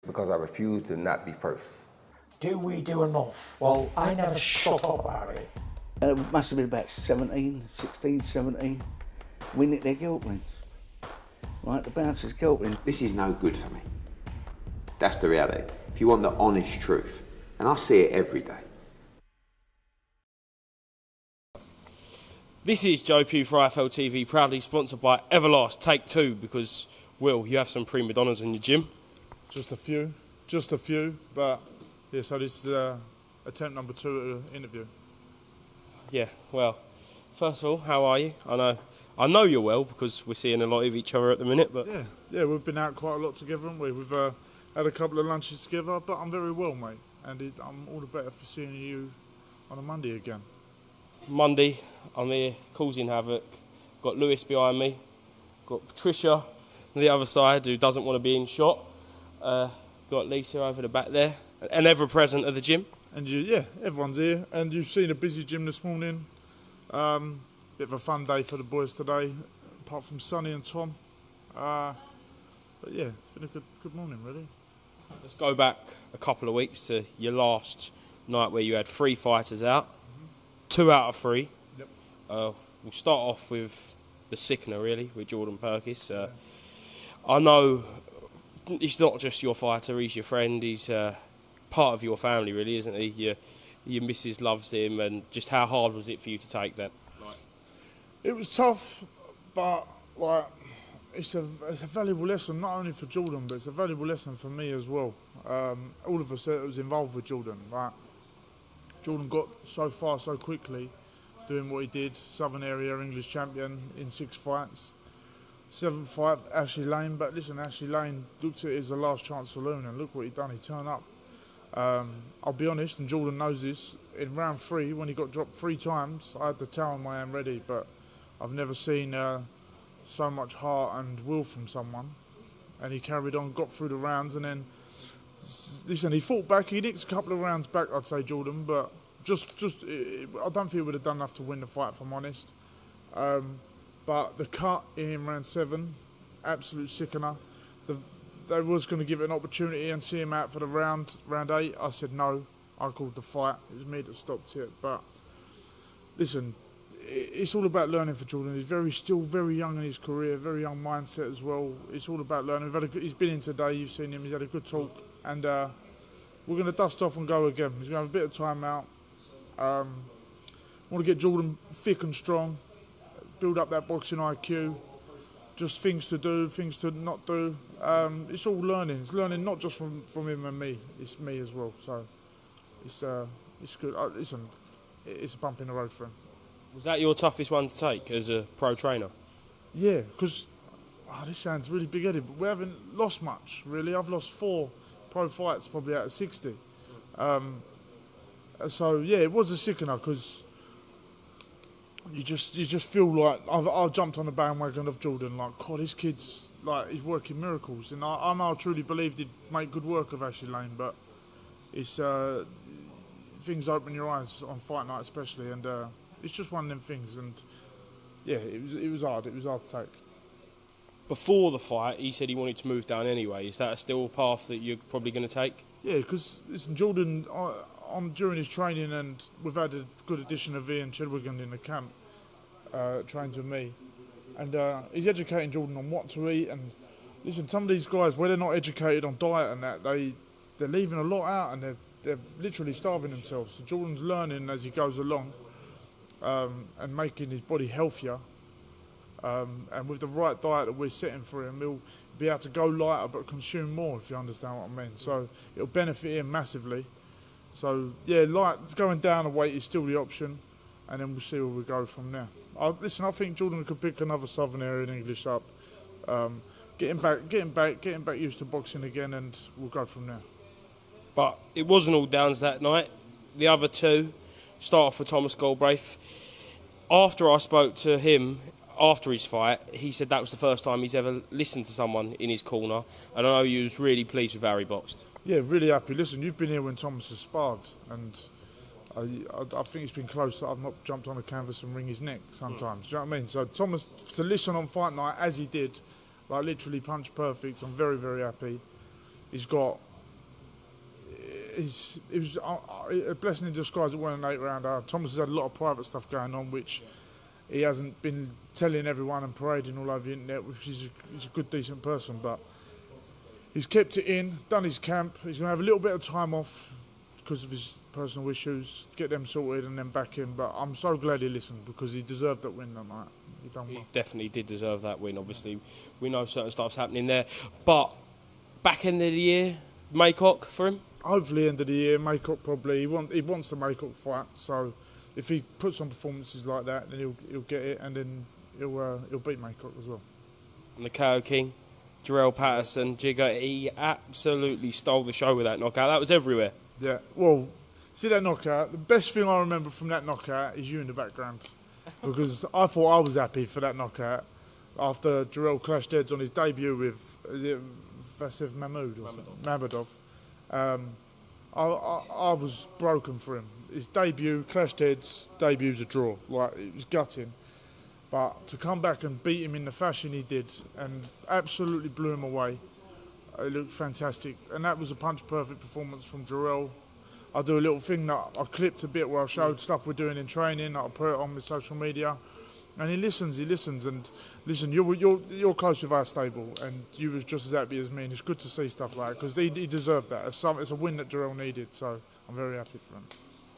because I refuse to not be first. Do we do enough? Well, I never shut up about it. It must have been about 16, 17. We nicked their guilt rings. Right, the bouncer's guilt ring. This is no good for me. That's the reality. If you want the honest truth, and I see it every day. This is Joe Pugh for IFL TV, proudly sponsored by Everlast Take 2, because, Will, you have some prima donnas in your gym. Just a few, but yeah, so this is attempt number 2 at an interview. Yeah, well, first of all, how are you? I know you're well, because we're seeing a lot of each other at the minute, but... Yeah, we've been out quite a lot together, haven't we? We've had a couple of lunches together, but I'm very well, mate, and I'm all the better for seeing you on a Monday again. Monday, I'm here causing havoc. Got Lewis behind me. Got Patricia on the other side, who doesn't want to be in shot. Got Lisa over the back there, and ever present at the gym. And everyone's here, and you've seen a busy gym this morning. Bit of a fun day for the boys today, apart from Sonny and Tom. But yeah, it's been a good morning, really. Let's go back a couple of weeks to your last night where you had 3 fighters out. 2 out of 3. Yep. We'll start off with the sickener, really, with Jordan PURKISS. I know he's not just your fighter, he's your friend, he's part of your family, really, isn't he? Your missus loves him, and just how hard was it for you to take that? It was tough, but like it's a valuable lesson, not only for Jordan, but it's a valuable lesson for me as well. All of us that was involved with Jordan, like Jordan got so far so quickly, doing what he did. Southern Area English champion in 6 fights. 7th fight, Ashley Lane. But listen, Ashley Lane looked at it as a last chance saloon, and look what he done. He turned up. I'll be honest, and Jordan knows this. In round 3, when he got dropped 3 times, I had the towel in my hand ready. But I've never seen so much heart and will from someone. And he carried on, got through the rounds, and then. Listen, he fought back. He nicked a couple of rounds back, I'd say, Jordan, but I don't think he would have done enough to win the fight, if I'm honest. But the cut in round 7, absolute sickener. They was going to give it an opportunity and see him out for the round 8. I said no. I called the fight. It was me that stopped it. But listen, it's all about learning for Jordan. He's still very young in his career, very young mindset as well. It's all about learning. He's been in today. You've seen him. He's had a good talk. And we're going to dust off and go again. He's going to have a bit of time out. Want to get Jordan thick and strong, build up that boxing IQ, just things to do, things to not do. It's all learning. It's learning not just from him and me. It's me as well. So it's good. Listen, it's a bump in the road for him. Was that your toughest one to take as a pro trainer? Yeah, because this sounds really big-headed, but we haven't lost much, really. I've lost 4 pro fights, probably out of 60. So yeah, it was a sickener because you just feel like I jumped on the bandwagon of Jordan. Like, God, this kid's like he's working miracles, and I truly believed he'd make good work of Ashley Lane. But it's things open your eyes on fight night, especially, and it's just one of them things. And yeah, it was hard. It was hard to take. Before the fight, he said he wanted to move down anyway. Is that still a path that you're probably going to take? Yeah, because listen, Jordan, during his training, and we've had a good addition of Ian Chidwigan in the camp, trained with me, and he's educating Jordan on what to eat. And listen, some of these guys, where they're not educated on diet and that, they're leaving a lot out, and they're literally starving themselves. So Jordan's learning as he goes along, and making his body healthier. And with the right diet that we're setting for him, he'll be able to go lighter but consume more, if you understand what I mean. So it'll benefit him massively. So yeah, going down a weight is still the option, and then we'll see where we go from there. Listen, I think Jordan could pick another Southern Area English up, getting back used to boxing again, and we'll go from there. But it wasn't all downs that night. The other 2, start off with Thomas Galbraith. After I spoke to him, after his fight, he said that was the first time he's ever listened to someone in his corner, and I know he was really pleased with how he boxed. Yeah, really happy. Listen, you've been here when Thomas has sparred, and I think it's been close that I've not jumped on a canvas and wring his neck sometimes. Do you know what I mean? So Thomas, to listen on fight night as he did, like literally punch perfect, I'm very, very happy. He's got it was a blessing in disguise. It won an 8-rounder. Thomas has had a lot of private stuff going on, which he hasn't been telling everyone and parading all over the internet, which he's a good, decent person, but he's kept it in, done his camp. He's going to have a little bit of time off because of his personal issues, to get them sorted and then back in. But I'm so glad he listened, because he deserved that win that night. He done well. He definitely did deserve that win. Obviously, we know certain stuff's happening there. But back end of the year, Maycock for him? Hopefully end of the year, Maycock probably. He wants the Maycock fight, so if he puts on performances like that, then he'll get it, and then he'll beat Maycock as well. And the KO King, Jarrell Patterson, Jigger, he absolutely stole the show with that knockout. That was everywhere. Yeah, well, see that knockout, the best thing I remember from that knockout is you in the background, because I thought I was happy for that knockout after Jarrell clashed heads on his debut with, is it Vasev Mahmoud or something? Mamedov. I was broken for him. His debut, clashed heads, debut's a draw. Like, it was gutting. But to come back and beat him in the fashion he did and absolutely blew him away, it looked fantastic. And that was a punch-perfect performance from Jarrell. I do a little thing that I clipped a bit where I showed stuff we're doing in training. I put it on my social media. And he listens, and listen, you're close with our stable, and you was just as happy as me, and it's good to see stuff like that, because he deserved that. It's a win that Jarrell needed, so I'm very happy for him.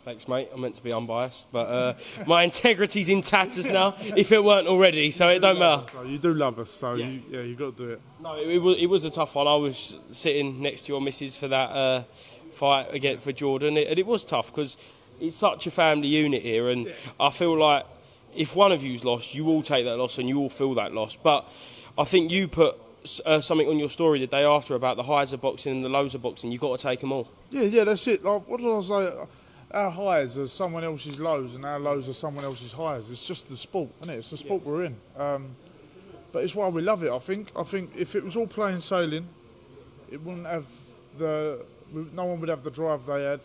Thanks, mate. I'm meant to be unbiased, but my integrity's in tatters now, if it weren't already, so it don't matter. So you do love us, so Yeah. you got to do it. No, it was a tough one. I was sitting next to your missus for that fight again for Jordan, and it was tough, because it's such a family unit here, and I feel like if one of you's lost, you all take that loss and you all feel that loss. But I think you put something on your story the day after about the highs of boxing and the lows of boxing. You've got to take them all. Yeah, that's it. Like, what did I say? Our highs are someone else's lows, and our lows are someone else's highs. It's just the sport, isn't it? It's the sport we're in. But it's why we love it. I think if it was all plain sailing, it wouldn't have no one would have the drive they had.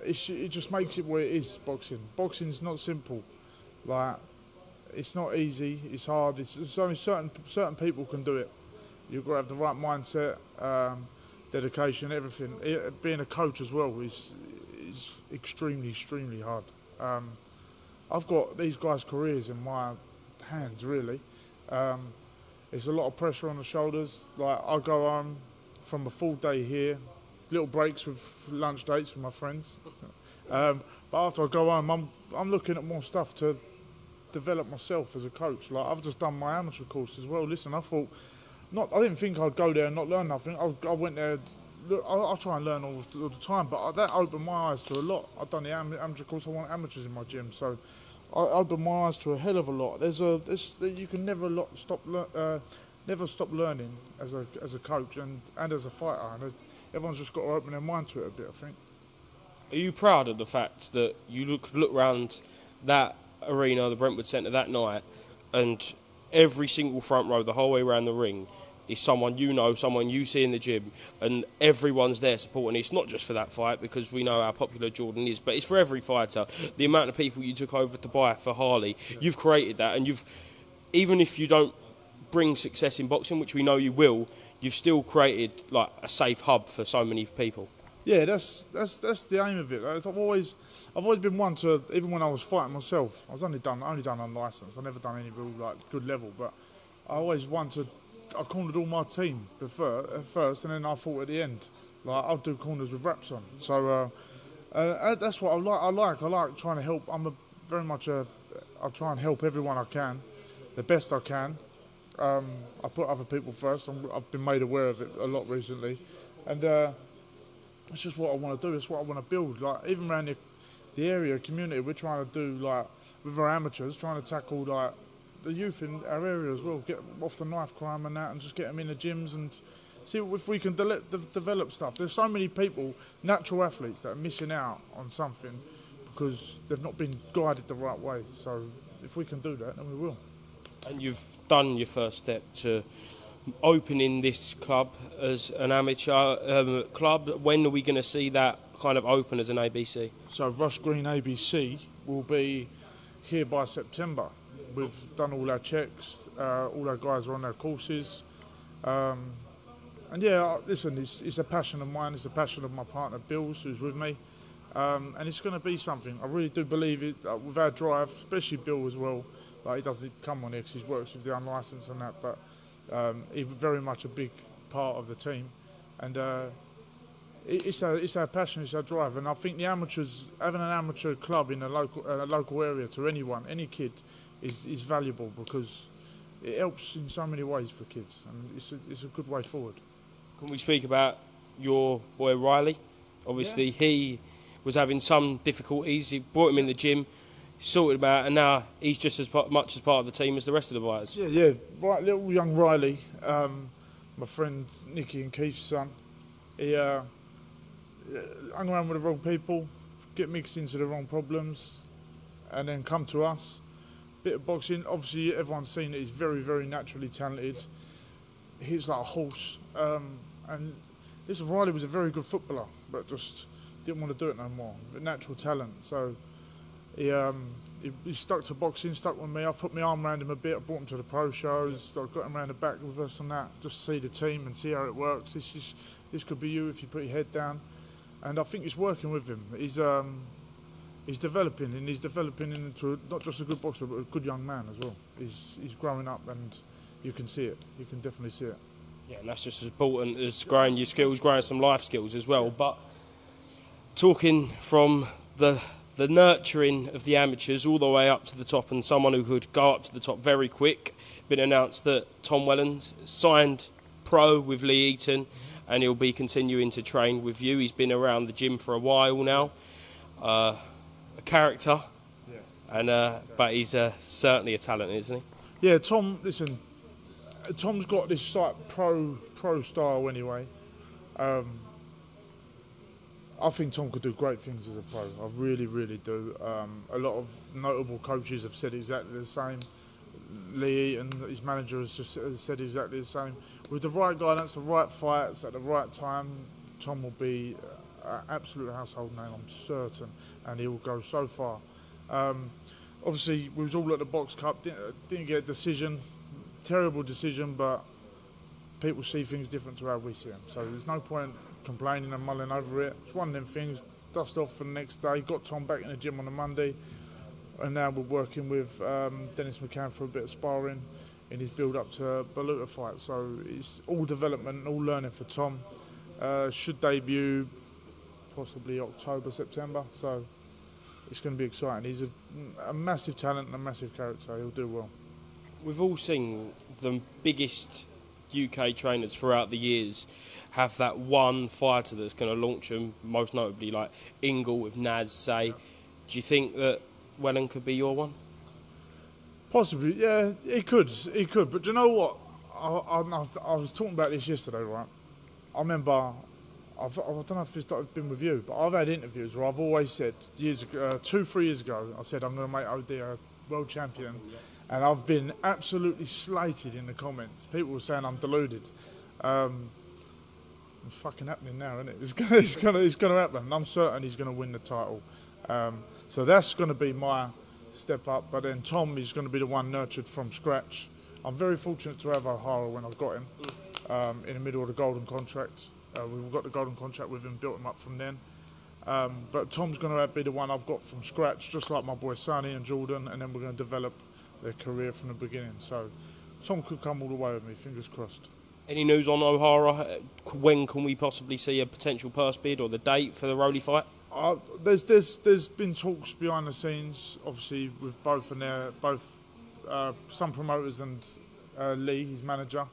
It just makes it what it is, boxing. Boxing's not simple. Like, it's not easy, it's hard. It's only certain people can do it. You've got to have the right mindset, dedication, everything. Being a coach as well is extremely, extremely hard. I've got these guys' careers in my hands, really. It's a lot of pressure on the shoulders. Like, I go home from a full day here, little breaks with lunch dates with my friends. But after I go home, I'm looking at more stuff to develop myself as a coach. Like, I've just done my amateur course as well. Listen, I didn't think I'd go there and not learn nothing. I went there. Look, I try and learn all the time, but that opened my eyes to a lot. I've done the amateur course. I want amateurs in my gym, so I opened my eyes to a hell of a lot. You can never stop learning as a coach and as a fighter. And everyone's just got to open their mind to it a bit, I think. Are you proud of the fact that you look around that arena, the Brentwood Centre, that night, and every single front row, the whole way around the ring, is someone you know, someone you see in the gym, and everyone's there supporting. It's not just for that fight, because we know how popular Jordan is, but it's for every fighter. The amount of people you took over to buy for Harley, you've created that, and even if you don't bring success in boxing, which we know you will, you've still created like a safe hub for so many people. Yeah, that's the aim of it. I've always been one to, even when I was fighting myself, I was only done unlicensed. I never done any real good level, but I cornered all my team at first, and then I fought at the end. Like, I'll do corners with wraps on. So that's what I like. I like trying to help. I try and help everyone I can, the best I can. I put other people first. I've been made aware of it a lot recently, and it's just what I want to do. It's what I want to build. Like, even around the area community, we're trying to do, like, with our amateurs, trying to tackle like the youth in our area as well. Get off the knife crime and that, and just get them in the gyms and see if we can develop stuff. There's so many people, natural athletes, that are missing out on something because they've not been guided the right way. So if we can do that, then we will. And you've done your first step to opening this club as an amateur club. When are we going to see that kind of open as an ABC? So Rush Green ABC will be here by September. We've done all our checks. All our guys are on their courses. And yeah, listen, it's a passion of mine. It's a passion of my partner, Bills, who's with me. And it's going to be something. I really do believe it. With our drive, especially Bill as well. Like, he doesn't come on here because he works with the unlicensed and that, but he's very much a big part of the team. And it's our passion, it's our drive. And I think the amateurs, having an amateur club in a local area to anyone, any kid, is valuable because it helps in so many ways for kids, and it's a good way forward. Can we speak about your boy Riley? Obviously, he was having some difficulties. He brought him in the gym, sorted him out, and now he's just as much as part of the team as the rest of the fighters. Yeah, right, little young Riley, my friend Nicky and Keith's son. He hung around with the wrong people, get mixed into the wrong problems, and then come to us. Bit of boxing. Obviously, everyone's seen that he's very, very naturally talented. He's like a horse. And this Riley was a very good footballer, but just didn't want to do it no more. But natural talent. So he stuck to boxing, stuck with me. I put my arm around him a bit. I brought him to the pro shows. I got him around the back with us and that, just to see the team and see how it works. This could be you if you put your head down. And I think it's working with him. He's developing, and he's developing into not just a good boxer, but a good young man as well. He's growing up, and you can see it. You can definitely see it. Yeah, and that's just as important as growing your skills, growing some life skills as well. But talking from the nurturing of the amateurs all the way up to the top, and someone who could go up to the top very quick, been announced that Tom Welland signed pro with Lee Eaton, and he'll be continuing to train with you. He's been around the gym for a while now. A character, but he's certainly a talent, isn't he? Yeah, Tom. Listen, Tom's got this like pro style anyway. I think Tom could do great things as a pro. I really, really do. A lot of notable coaches have said exactly the same. Lee and his manager has said exactly the same. With the right guidance, the right fights at the right time, Tom will be an absolute household name, I'm certain, and he will go so far. Obviously, we was all at the Box Cup, didn't get a decision, terrible decision, but people see things different to how we see them. So there's no point complaining and mulling over it. It's one of them things, dust off for the next day, got Tom back in the gym on a Monday, and now we're working with Dennis McCann for a bit of sparring in his build-up to a Baluta fight. So it's all development, all learning for Tom. Should debut possibly October, September, so it's going to be exciting. He's a massive talent and a massive character. He'll do well. We've all seen the biggest UK trainers throughout the years have that one fighter that's going to launch them, most notably like Ingle with Naz, say. Do you think that Welland could be your one? Possibly, yeah, he could. But do you know what? I was talking about this yesterday, right? I remember, I don't know if it's been with you, but I've had interviews where I've always said, 2-3 years ago, I said I'm going to make OD a world champion. And I've been absolutely slated in the comments. People were saying I'm deluded. It's fucking happening now, isn't it? It's going to happen. I'm certain he's going to win the title. So that's going to be my step up. But then Tom is going to be the one nurtured from scratch. I'm very fortunate to have O'Hara when I've got him in the middle of the golden contract. We've got the golden contract with him, built him up from then. But Tom's going to be the one I've got from scratch, just like my boy Sonny and Jordan, and then we're going to develop their career from the beginning. So Tom could come all the way with me, fingers crossed. Any news on O'Hara? When can we possibly see a potential purse bid or the date for the Rowley fight? There's been talks behind the scenes, obviously with both some promoters and Lee, his manager.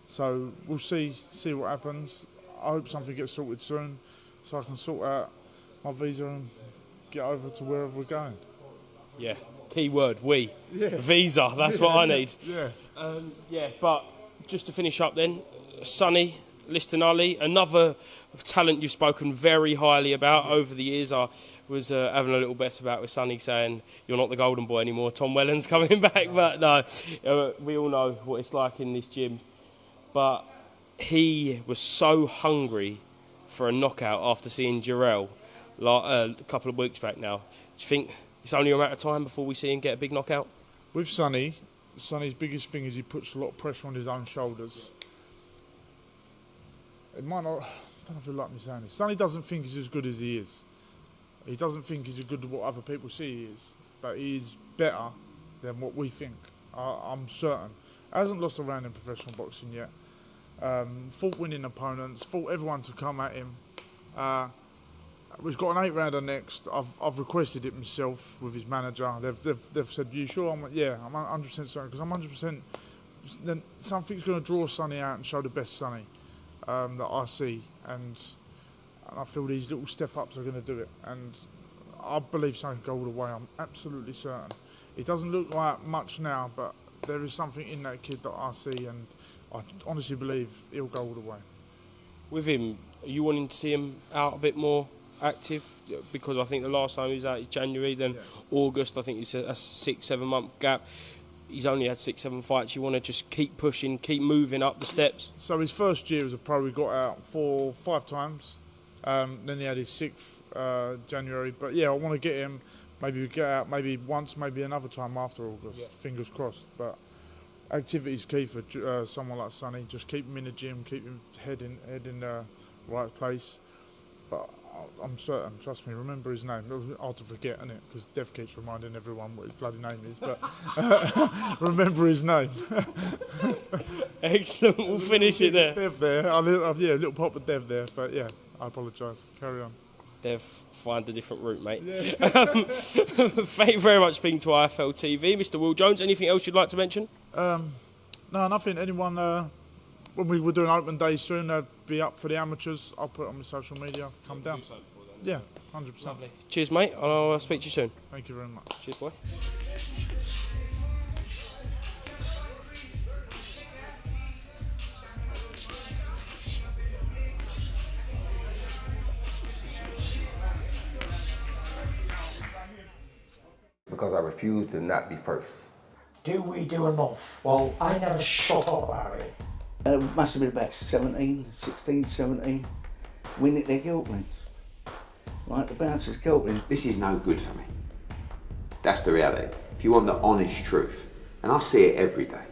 So we'll see what happens. I hope something gets sorted soon, so I can sort out my visa and get over to wherever we're going. Yeah, key word, we. Yeah. Visa, that's what I need. Yeah. But just to finish up then, Sonny Liston Ali, another talent you've spoken very highly about over the years. I was having a little bet about with Sonny saying, you're not the golden boy anymore, Tom Welland's coming back. But no, we all know what it's like in this gym. But he was so hungry for a knockout after seeing Jarrell a couple of weeks back now. Do you think it's only a matter of time before we see him get a big knockout? With Sonny's biggest thing is he puts a lot of pressure on his own shoulders. it might not. I don't know if you like me saying this. Sonny doesn't think he's as good as he is. He doesn't think he's as good as what other people see he is, but he's better than what we think. I'm certain. Hasn't lost a round in professional boxing yet. Fought winning opponents. Fought everyone to come at him. We've got an 8-rounder next. I've requested it myself with his manager. They've said, "You sure?" I'm like, "Yeah, I'm 100% certain because I'm 100%." Then something's going to draw Sonny out and show the best Sonny that I see, and I feel these little step ups are going to do it. And I believe Sonny can go all the way. I'm absolutely certain. It doesn't look like much now, but there is something in that kid that I see, and I honestly believe he'll go all the way. With him, are you wanting to see him out a bit more active? Because I think the last time he was out is January, then August. I think it's a 6-7 month gap. He's only had 6-7 fights. You want to just keep pushing, keep moving up the steps. So his first year as a pro, he got out 4-5 times. Then he had his 6th January. But yeah, I want to get him. Maybe we get out maybe once, maybe another time after August. Yeah. Fingers crossed. But activity is key for someone like Sonny. Just keep him in the gym, keep him head in the right place. But I'm certain, trust me, remember his name. It was hard to forget, isn't it? Because Dev keeps reminding everyone what his bloody name is. But remember his name. Excellent, we'll finish it there. Dev there. Yeah, a little pop with Dev there. But yeah, I apologise. Carry on. Dev, find a different route, mate. Yeah. Thank you very much for speaking to IFL TV. Mr. Will Jones, anything else you'd like to mention? No, nothing. Anyone... when we were doing open days soon, they'd be up for the amateurs. I'll put it on my social media. Come down. Yeah, 100%. Lovely. Cheers, mate. I'll speak to you soon. Thank you very much. Cheers, boy. Because I refuse to not be first. Do we do enough? Well, I never shut up about it. Must have been about 16, 17. We nicked their guilt rings. Right, the bouncer's guilt rings. This is no good for me. That's the reality. If you want the honest truth, and I see it every day,